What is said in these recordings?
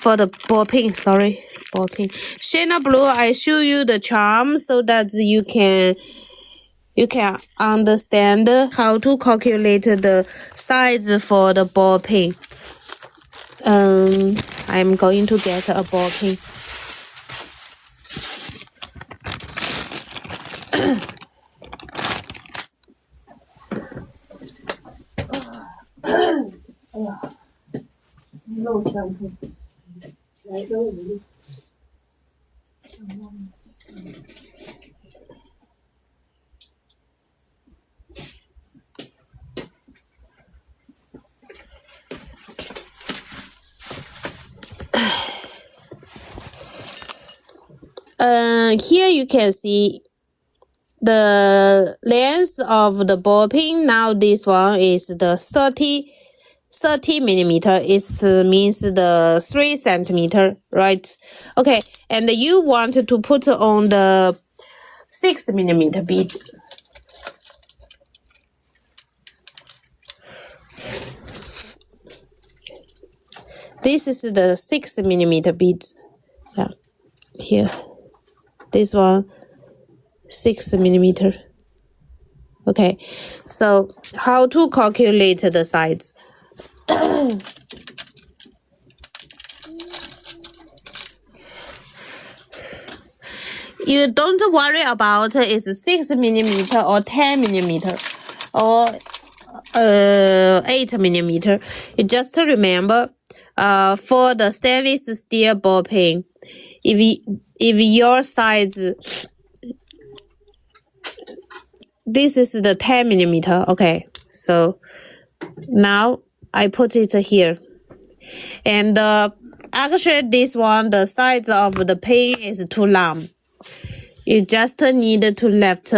for the ball peen. Sorry, ball peen. Shayna Blue, I show you the charm so that you can understand how to calculate the size for the ball peen. I'm going to get a ball peen. Here you can see the length of the ball peen. Now this one is the 30 millimeter. It means the 3 centimeter, right? Okay, and you want to put on the 6 millimeter beads. This is the 6 millimeter beads. Yeah, here. This one, 6 millimeter. Okay, so how to calculate the size? You don't worry about it's 6 millimeter or 10 millimeter or 8 millimeter. You just remember for the stainless steel ball peen, if your size, this is the 10 millimeter. Okay, so now I put it here, and actually this one, the size of the peen is too long. You just need to left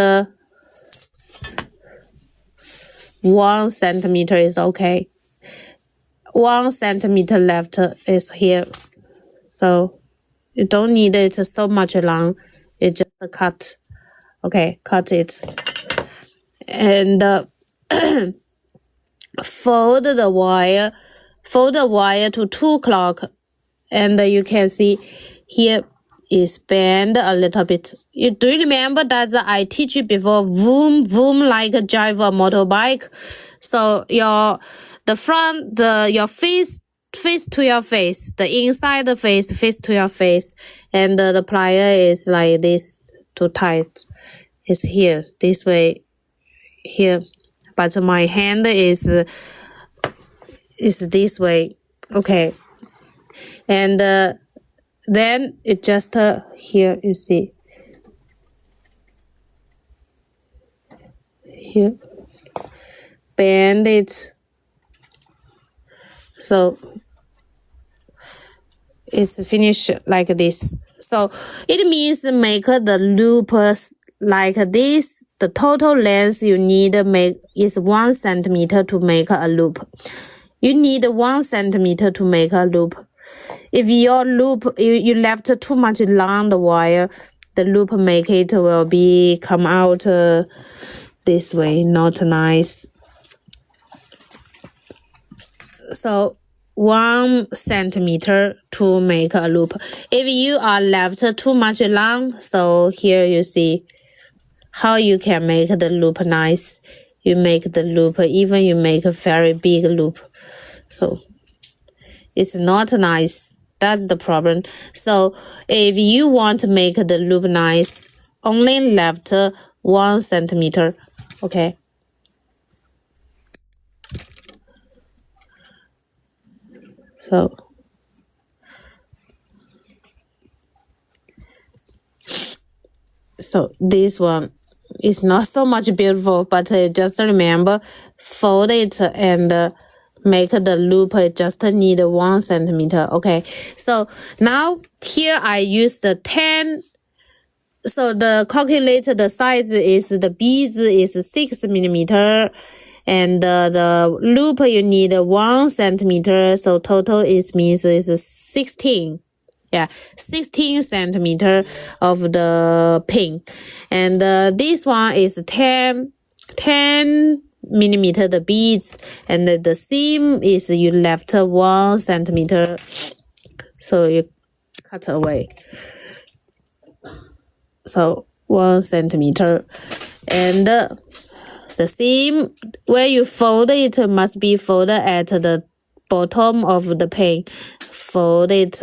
1 centimeter is okay. 1 centimeter left is here, so you don't need it so much long. You just cut. Okay, cut it. And fold the wire to 2 o'clock. And you can see here is bend a little bit. You do remember that I teach you before, vroom, vroom, like drive a motorbike. So your face to your face, the inside the face to your face, and the plier is like this, too tight. It's here, this way, here, but my hand is this way. Okay, and then it just here, you see here, bend it. So it's finished like this. So it means make the loop like this. The total length you need is 1 centimeter to make a loop. You need 1 centimeter to make a loop. If your loop, you left too much long the wire, the loop make it will come out this way, not nice. So 1 centimeter to make a loop. If you are left too much long, so here you see how you can make the loop nice. You make the loop, even you make a very big loop. So it's not nice. That's the problem. So if you want to make the loop nice, only left 1 centimeter. Okay. So this one is not so much beautiful, but just remember, fold it and make the loop. Just need 1 centimeter. Okay, so now here I use the 10. So the calculator, the size is the beads is 6 millimeter, and the loop you need 1 centimeter. So total means is 16. Yeah, 16 centimeter of the pin, and this one is 10 millimeter the beads, and the seam is you left 1 centimeter. So you cut away. So 1 centimeter. And the seam where you fold it must be folded at the bottom of the pane. Fold it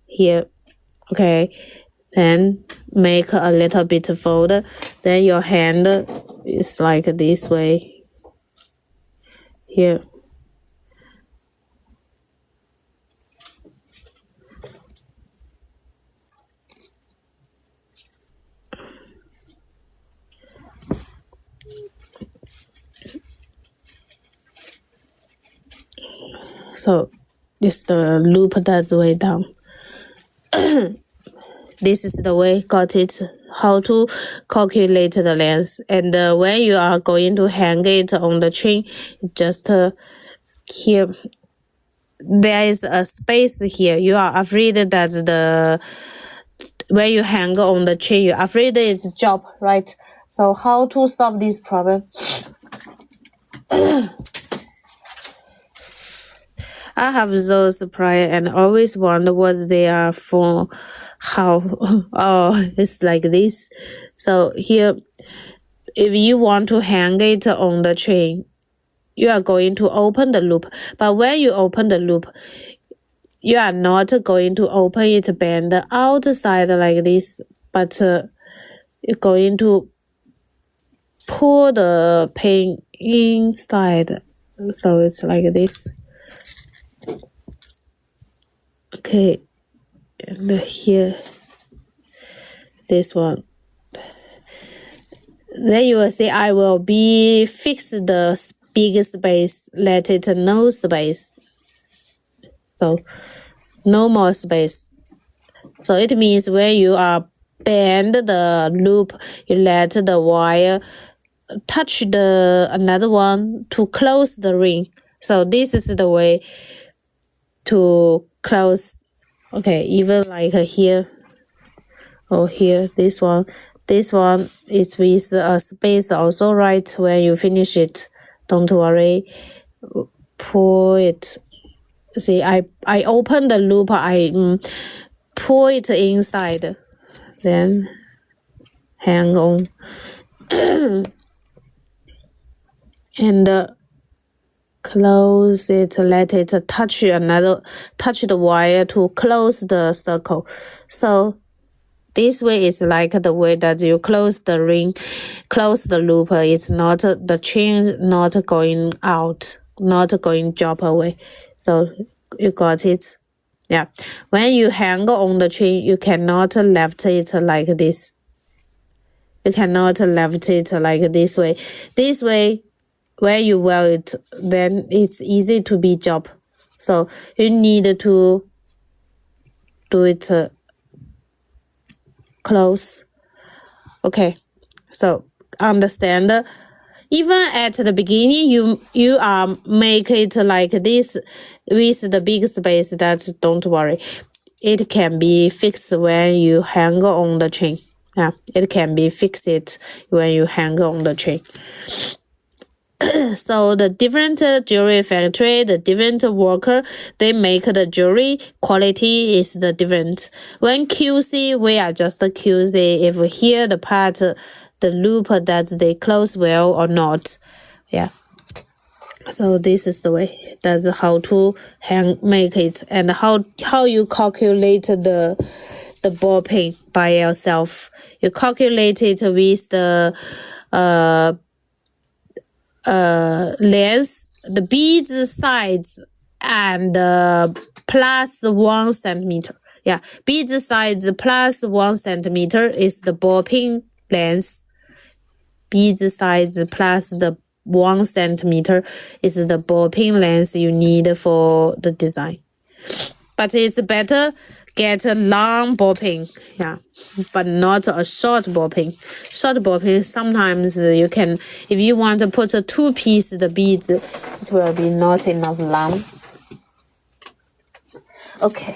here. Okay. Then make a little bit fold. Then your hand is like this way. Here. So this the loop that's way down. This is the way got it. How to calculate the length. And when you are going to hang it on the chain, just here there is a space here. You are afraid that the when you hang on the chain, you're afraid it's drop, right? So how to solve this problem? I have those prior and always wonder what they are for. How? Oh, it's like this. So here, if you want to hang it on the chain, you are going to open the loop. But when you open the loop, you are not going to open it bend outside like this, but you're going to pull the pin inside. So it's like this. Okay, and here, this one. Then you will see I will be fix the big space, let it no space. So no more space. So it means when you are bend the loop, you let the wire touch the another one to close the ring. So this is the way to close. Okay, even like here or here, this one is with a space also, right? When you finish it, don't worry, pull it. See, I open the loop, I pull it inside, then hang on. And close it, let it touch the wire to close the circle. So this way is like the way that you close the ring, close the loop. It's not the chain not going out, not going drop away. So you got it. Yeah. When you hang on the chain, you cannot left it like this. You cannot left it like this way. This way, when you wear it, then it's easy to be drop. So you need to do it close. Okay, so understand. Even at the beginning, you are make it like this with the big space. That don't worry, it can be fixed when you hang on the chain. Yeah, it can be fixed when you hang on the chain. So the different jewelry factory, the different worker, they make the jewelry quality is the different. When QC, we are just QC if here the part, the loop that they close well or not. Yeah. So this is the way. That's how to make it, and how you calculate the ball pin by yourself. You calculate it with the length, the beads size, and plus 1 centimeter. Yeah, beads size plus 1 centimeter is the ball pin length. Beads size plus the 1 centimeter is the ball pin length you need for the design. But it's better get a long ball pin, yeah, but not a short ball pin. Short ball pin, sometimes you can, if you want to put a 2-piece the beads, it will be not enough long. Okay.